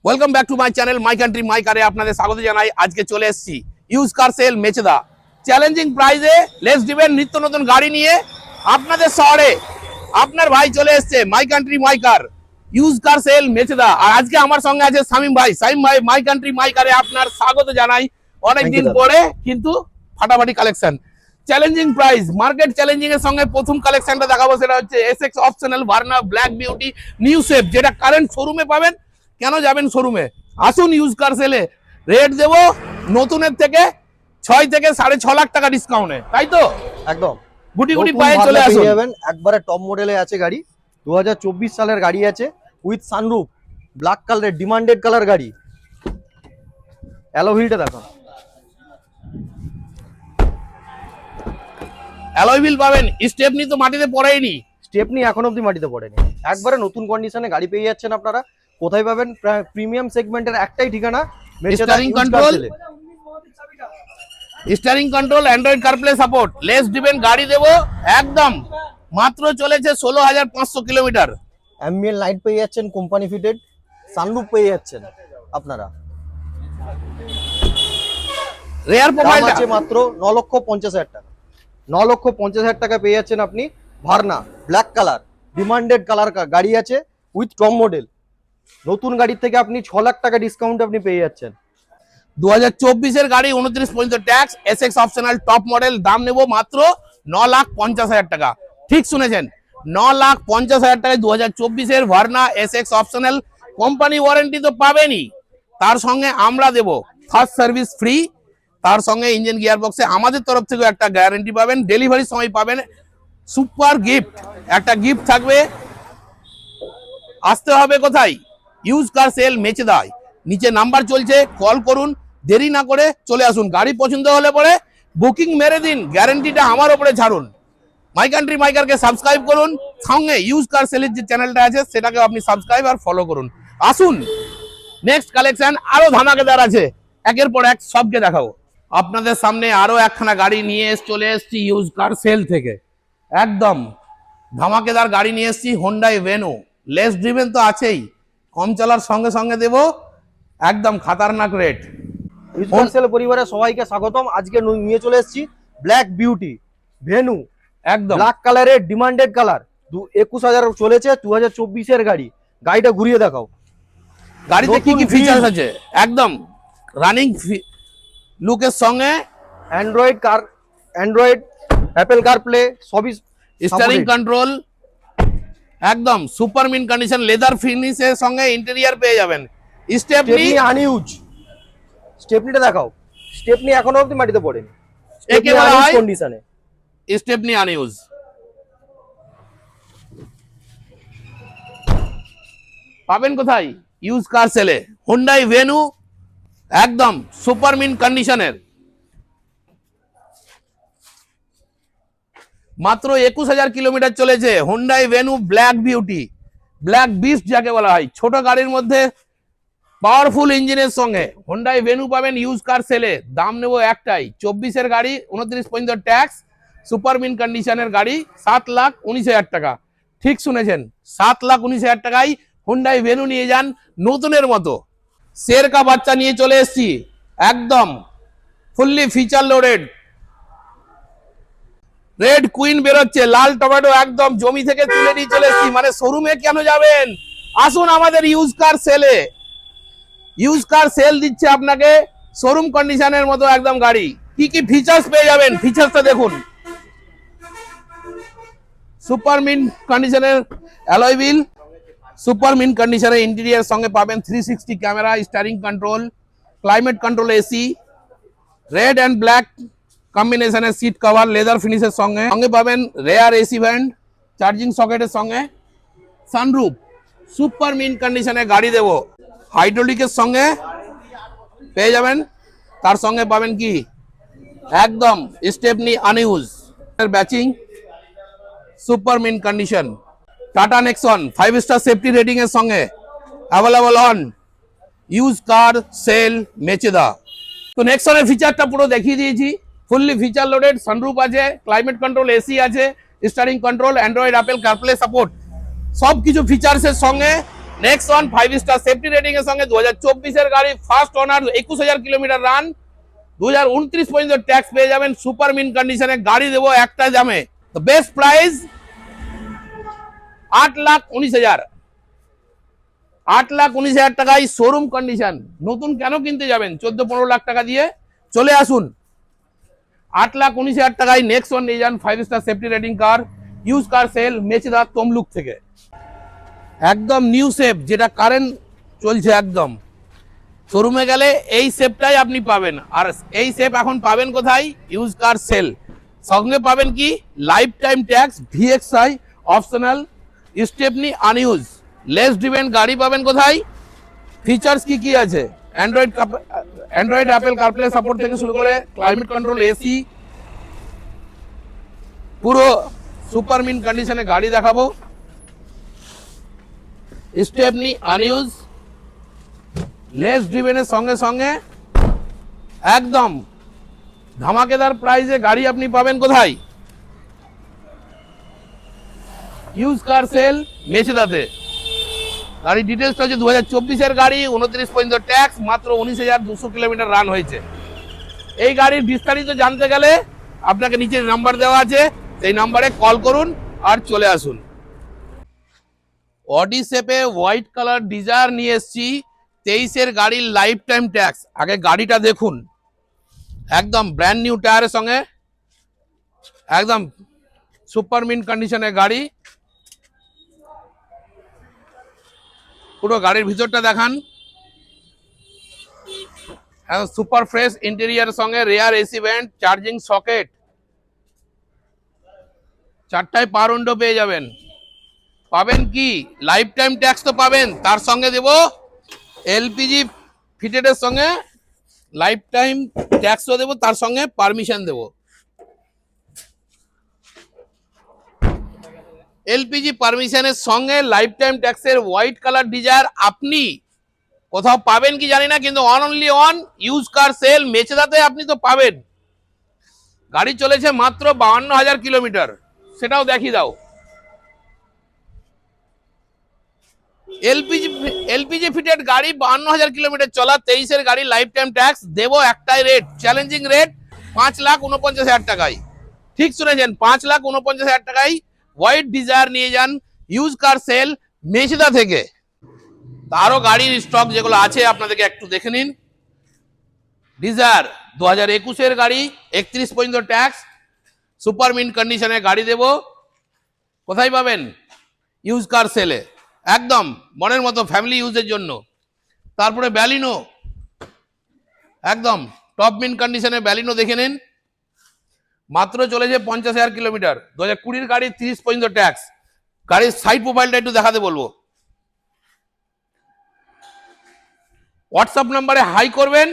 Welcome back to my channel my country মাই কারে আপনাদের স্বাগত জানাই। আজকে চলে এসেছি use car sale Mecheda. Challenging প্রাইসে লেস ডিভেন নিত্য নতুন গাড়ি নিয়ে আপনাদের শহরে আপনার ভাই চলে এসেছে my country my car used car sale Mecheda. আর আজকে আমার সঙ্গে আছে শামীম ভাই। শামীম ভাই, মাই কান্ট্রি মাই কারে আপনার স্বাগত জানাই। অনেকদিন পরে কিন্তু ফাটাফাটি collection, challenging price, market challenging এর সঙ্গে প্রথম কালেকশনটা দেখাবো, সেটা হচ্ছে Essex optional Verna black beauty new shape, যেটা কারেন্ট শোরুমে পাবেন। কেন যাবেন শোরুমে, আসুন ইউজ কার সেলে। রেট দেবো নতুনের থেকে 6 থেকে 6.5 লাখ টাকা ডিসকাউন্টে, তাই তো? একদম গুটি গুটি পায়ে চলে আসুন। একবারে টপ মডেলে আছে গাড়ি, 2024 সালের গাড়ি আছে উইথ সানরুফ, ব্ল্যাক কালারের ডিমান্ডেড কালার গাড়ি। অ্যালো হুইলটা দেখো, অ্যালয় হুইল পাবেন। স্টেপনি তো মাটিতে পড়েইনি, স্টেপনি এখন অবধি মাটিতে পড়েনি। একবারে নতুন কন্ডিশনে গাড়ি পেয়ে যাচ্ছেন আপনারা। কোথায় পাবেন? প্রিমিয়াম সেগমেন্টের একটাই ঠিকানা, steering control, steering control, android carplay support, less driven গাড়ি দেবো একদম। মাত্র চলেছে 16,500 কিলোমিটার। অ্যাম্বিয়েন্ট লাইট পেয়ে যাচ্ছেন কোম্পানি ফিটেড, সানরুফ পেয়ে যাচ্ছেন আপনারা। রেয়ার প্রোফাইল আছে মাত্র 9,50,000 টাকা। 9,50,000 টাকা পেয়ে যাচ্ছেন আপনি Verna black colour demanded colour গাড়ি আছে উইথ টপ মডেল। নতুন গাড়ির থেকে আপনি 6 লাখ টাকা ডিসকাউন্ট আপনি পেয়ে যাচ্ছেন। 2024 গাড়ি 29 পর্যন্ত tax, Essex optional top model, দাম নেব মাত্র 9,50,000 টাকা। ঠিক শুনেছেন, 9,50,000 টাকায় 2024 Verna Essex optional. Company warranty তো পাবেনই, তার সঙ্গে আমরা দেব ফার্স্ট সার্ভিস ফ্রি, তার সঙ্গে ইঞ্জিন গিয়ার বক্সে আমাদের তরফ থেকে একটা গ্যারান্টি পাবেন। ডেলিভারির সময় পাবেন সুপার গিফট, একটা গিফট থাকবে। আসতে হবে কোথায়? ইউজ কার সেল মেচেদায়। নিচে নাম্বার চলছে, কল করুন, দেরি না করে চলে আসুন। গাড়ি পছন্দ হলে পরে বুকিং মেরে দিন, গ্যারান্টিটা আমার উপরে ছাড়ুন। মাই কান্ট্রি মাই কারকে সাবস্ক্রাইব করুন, সঙ্গে ইউজ কার সেলের যে চ্যানেলটা আছে সেটাকে আপনি সাবস্ক্রাইব আর ফলো করুন। আসুন, নেক্সট কালেকশন আরো ধামাকেদার আছে, একের পর এক সবকে দেখাবো। আপনাদের সামনে আরো একখানা গাড়ি নিয়ে চলে এসেছি ইউজ কার সেল থেকে। একদম ধামাকেদার গাড়ি নিয়ে এসেছি, হোন্ডাই ভেনু। লেস ড্রিভেন তো আছেই, কম চলার সঙ্গে সঙ্গে দেব একদম খাতারনাক রেট। হোলসেল পরিবারের সবাইকে স্বাগতম। আজকে নিয়ে চলে এসেছি ব্ল্যাক বিউটি ভেনু, একদম ব্ল্যাক কালারের ডিমান্ডেড কালার। 21,000 চলেছে, 2024 গাড়ি। গাড়িটা ঘুরিয়ে দেখাও, গাড়িতে কি কি ফিচার্স আছে। একদম রানিং লুকের সঙ্গে অ্যান্ড্রয়েড অ্যাপেল কারপ্লে সবই, স্টিয়ারিং কন্ট্রোল, একদম সুপার মিন কন্ডিশন, লেদার ফিনিশের সঙ্গে ইন্টেরিয়র পেয়ে যাবেন। স্টেপনি আনইউজ, স্টেপনিটা দেখাও। স্টেপনি এখনো অবধি মাটিতে পড়েনি, একে বলা হয় কন্ডিশনে স্টেপনি আনইউজ। পাবেন কোথায়? ইউজ কার সেলে। হোন্ডাই ভেনু একদম সুপার মিন কন্ডিশনের, মাত্র 21,000 কিলোমিটার চলেছে। Hyundai venue black beauty, black beast যাকে বলা হয়। ছোট গাড়ির মধ্যে পাওয়ারফুল ইঞ্জিনের সঙ্গে হোন্ডাই ভেনু পাবেন ইউজ কার সেলে। দাম নেব একটাই, 24 গাড়ি, 29 পর্যন্ত ট্যাক্স, সুপার মিন কন্ডিশনের গাড়ি, 7,19,000 টাকা। ঠিক শুনেছেন, 7,19,000 টাকায় হোন্ডাই ভেনু নিয়ে যান নতুনের মতো। শের কা বাচ্চা নিয়ে চলে এসেছি, একদম fully feature loaded. Red queen বেরোচ্ছে, লাল টমেটো, একদম জমি থেকে তুলে নিয়ে চলে এসেছি। মানে শোরুমে কেন যাবেন, আসুন আমাদের ইউজ কার সেলে। ইউজ কার সেল দিচ্ছে আপনাকে শোরুম কন্ডিশনের মতো একদম গাড়ি। কি কি ফিচার্স পেয়ে যাবেন, ফিচার্সটা দেখুন। সুপার মিন কন্ডিশনের অ্যালয় হুইল, সুপার মিন কন্ডিশনের ইন্টেরিয়র সঙ্গে পাবেন 360 camera, steering control, climate control AC, red and black কম্বিনেশনের সিট কভার, লেদার ফিনিশের সঙ্গে সঙ্গে পাবেন রেয়ার এসি ভেন্ট, চার্জিং সকেটের সঙ্গে সানরুফ। সুপার মিন কন্ডিশনে গাড়ি দেব, হাইড্রোলিকের সঙ্গে পেয়ে যাবেন। তার সঙ্গে পাবেন কি একদম Stepney আনইউজ batching, super mint condition. Tata Nexon 5 star safety rating এর সঙ্গে available on used car sale Mecheda. তো নেক্সনের ফিচারটা পুরো দেখিয়ে দিয়েছি, ফুললি ফিচার লোডেড, সানরুফ আছে, ক্লাইমেট কন্ট্রোল এসি আছে, steering control, Android Apple CarPlay support, সব কিছু ফিচার্সের সঙ্গে next one 5 star safety rating এর সঙ্গে 2024 এর গাড়ি, ফার্স্ট ওনার, 21,000 কিলোমিটার রান, 2029 পর্যন্ত ট্যাক্স পেয়ে যাবেন, সুপার মিন কন্ডিশনে গাড়ি দেবো একটা দামে। তো বেস্ট প্রাইস 8,19,000, 8,19,000 টাকায় শোরুম কন্ডিশন। নতুন কেন কিনতে যাবেন 14-15 লাখ টাকা দিয়ে? চলে আসুন 8,19,000 টাকায় নেক্সট ওয়ান নিয়ে যান 5 star safety rating car, used car sale, Mecheda, Tamluk থেকে। একদম নিউ শেপ, যেটা কারেন্ট চলছে একদম। শোরুমে গেলে এই শেপটাই আপনি পাবেন। আর এই শেপ এখন পাবেন কোথায়? Used car sell. সঙ্গে পাবেন কি? Life time tax, VXI optional, Stepney আনইউজ, less driven গাড়ি পাবেন কোথায়? ফিচার্স কি কি আছে? অ্যান্ড্রয়েড অ্যাপেল কারপ্লে সাপোর্ট থেকে শুরু করে ক্লাইমেট কন্ট্রোল, এসি, পুরো সুপার মিন কন্ডিশনে গাড়ি দেখাবো। স্টেপনি আনইউজ, লেস ড্রিভেনের সঙ্গে সঙ্গে একদম ধামাকেদার প্রাইসে গাড়ি আপনি পাবেন কোথায়? ইউজ কার সেল, মেচেদাতে। গাড়ি ডিটেলসটা হচ্ছে 2024 এর গাড়ি, 29 পর্যন্ত ট্যাক্স, মাত্র 19,200 কিলোমিটার রান হয়েছে। এই গাড়ির বিস্তারিত জানতে গেলে আপনাকে নিচে নাম্বার দেওয়া আছে, সেই নাম্বারে কল করুন আর চলে আসুন। অডি শেপে হোয়াইট কালার ডিজায়ার নিয়ে এসেছি, 23 এর গাড়ির লাইফ টাইম ট্যাক্স। আগে গাড়িটা দেখুন, একদম ব্র্যান্ড নিউ টায়ারের সঙ্গে, একদম সুপার মিন কন্ডিশনের গাড়ি। পুরো গাড়ির ভিতরটা দেখান, সুপার ফ্রেশ ইন্টেরিয়ার সঙ্গে rear AC vent, charging socket, 4টায় পাওয়ার উইন্ডো পেয়ে যাবেন। পাবেন কি? লাইফ টাইম ট্যাক্স তো পাবেন, তার সঙ্গে দেব এলপিজি ফিটেডের সঙ্গে লাইফ টাইম ট্যাক্সও দেবো, তার সঙ্গে পারমিশন দেব। এলপিজি পারমিশনের সঙ্গে লাইফ টাইম ট্যাক্সের হোয়াইট কালার ডিজায়ার আপনি কোথাও পাবেন কি জানি না, কিন্তু only on used car sale মেচেদাতে আপনি তো পাবেন। গাড়ি চলেছে মাত্র 52,000 কিলোমিটার, সেটাও দেখিয়ে দাও। এলপিজি ফিটেড গাড়ি, 52,000 কিলোমিটার চলা, 23 এর গাড়ি, লাইফ টাইম ট্যাক্স দেব একটাই রেট, চ্যালেঞ্জিং রেট, 5,49,000 টাকায়। ঠিক শুনেছেন, 5,49,000 টাকায় হোয়াইট ডিজায়ার নিয়ে যান ইউজ কার সেল মেচেদা থেকে। আরো গাড়ির স্টক যেগুলো আছে আপনাদেরকে একটু দেখে নিন। ডিজায়ার 2021 এর গাড়ি, 31 পর্যন্ত ট্যাক্স, সুপার মিন কন্ডিশনে গাড়ি দেব। কোথায় পাবেন? ইউজ কার সেলে, একদম মনের মতো ফ্যামিলি ইউজের জন্য। তারপরে ব্যালিনো, একদম টপ মিন কন্ডিশনে ব্যালিনো দেখে নিন, মাত্র চলেছে 50,000 কিলোমিটার, 2020 গাড়ি, 30 পর্যন্ত ট্যাক্স। গাড়ির সাইড প্রোফাইলটা একটু দেখাতে বলবো। হোয়াটসঅ্যাপ নাম্বারে হাই করবেন,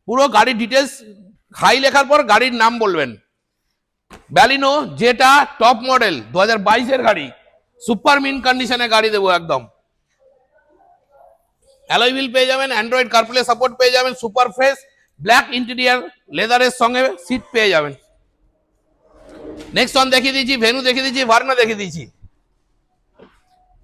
পুরো গাড়ির ডিটেলস, হাই লেখার পর গাড়ির নাম বলবেন। ব্যালিনো যেটা টপ মডেল, 2022 এর গাড়ি, সুপার মিন কন্ডিশনে গাড়ি দেবো একদম। অ্যালয় হুইল পেয়ে যাবেন, অ্যান্ড্রয়েড কারপ্লে সাপোর্ট পেয়ে যাবেন, সুপার ফ্রেশ ব্ল্যাক ইন্টেরিয়ার লেদারের সঙ্গে সিট পেয়ে যাবেন। নেক্সট ওয়ান দেখিয়ে দিয়েছি, ভেনু দেখিয়ে দিয়েছি, ভার্না দেখিয়ে দিয়েছি।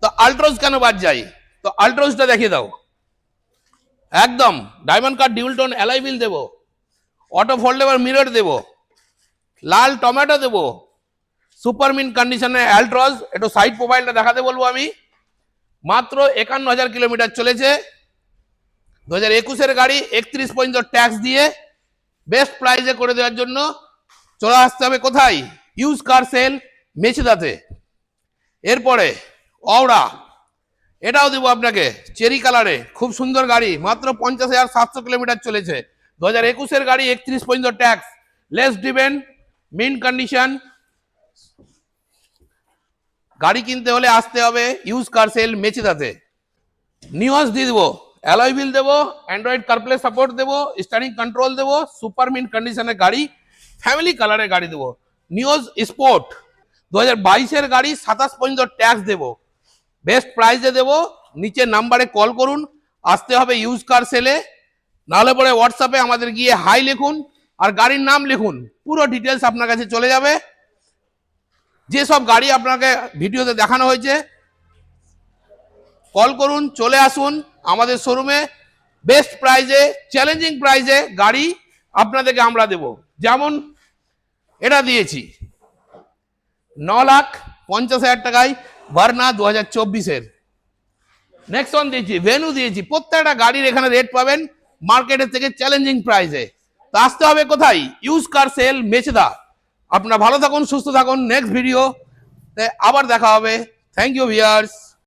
তো আল্ট্রোজ কেন বাদ যাই? তো আল্ট্রোজটা দেখিয়ে দাও। একদম diamond cut dual tone alloy wheel দেবো, অটো ফোল্ডেবল মিরর দেবো, লাল টমেটো দেবো, সুপার মিন কন্ডিশনে আল্ট্রোজ। একটু সাইড প্রোফাইলটা দেখাতে বলবো আমি। মাত্র 51,000 কিলোমিটার চলেছে, 2021 এর গাড়ি, 31 পর্যন্ত ট্যাক্স দিয়ে বেস্ট প্রাইসে করে দেওয়ার জন্য চলে আসতে হবে কোথায়? ইউজ কার সেল মেচেদাতে। এরপরে অওরা, এটাও দেবো আপনাকে চেরি কালারে, খুব সুন্দর গাড়ি, মাত্র 50,700 কিলোমিটার চলেছে, 2021 এর গাড়ি, 31 পর্যন্ত tax, less driven, mint condition. গাড়ি কিনতে হলে আসতে হবে ইউজ কার সেল মেচেদাতে। নিউজ দিয়ে দেবো, অ্যালয় হুইল দেবো, অ্যান্ড্রয়েড কারপ্লে সাপোর্ট দেবো, স্টারিং কন্ট্রোল দেবো, সুপার মিন কন্ডিশনের গাড়ি, ফ্যামিলি কালারের গাড়ি দেবো। নিউজ স্পোর্ট 2022 এর গাড়ি, 27 পর্যন্ত ট্যাক্স দেবো, বেস্ট প্রাইসে দেবো। নিচের নাম্বারে কল করুন, আসতে হবে ইউজ কার সেলে, নাহলে পরে হোয়াটসঅ্যাপে আমাদের গিয়ে হাই লিখুন আর গাড়ির নাম লিখুন, পুরো ডিটেলস আপনার কাছে চলে যাবে। যেসব গাড়ি আপনাকে ভিডিওতে দেখানো হয়েছে কল করুন, চলে আসুন আমাদের শোরুমে। বেস্ট প্রাইজে, চ্যালেঞ্জিং প্রাইজে গাড়ি আপনাদেরকে আমরা দেব। যেমন এটা দিয়েছি 9,50,000 টাকায় ভার্না 2024-এর। নেক্সট ওয়ান দিয়েছি ভেনু দিয়েছি। প্রত্যেকটা গাড়ির এখানে রেট পাবেন মার্কেটের থেকে চ্যালেঞ্জিং প্রাইসে। তা আসতে হবে কোথায়? Used car sale Mecheda. আপনারা ভালো থাকুন, সুস্থ থাকুন। নেক্সট ভিডিও আবার দেখা হবে। Thank you viewers.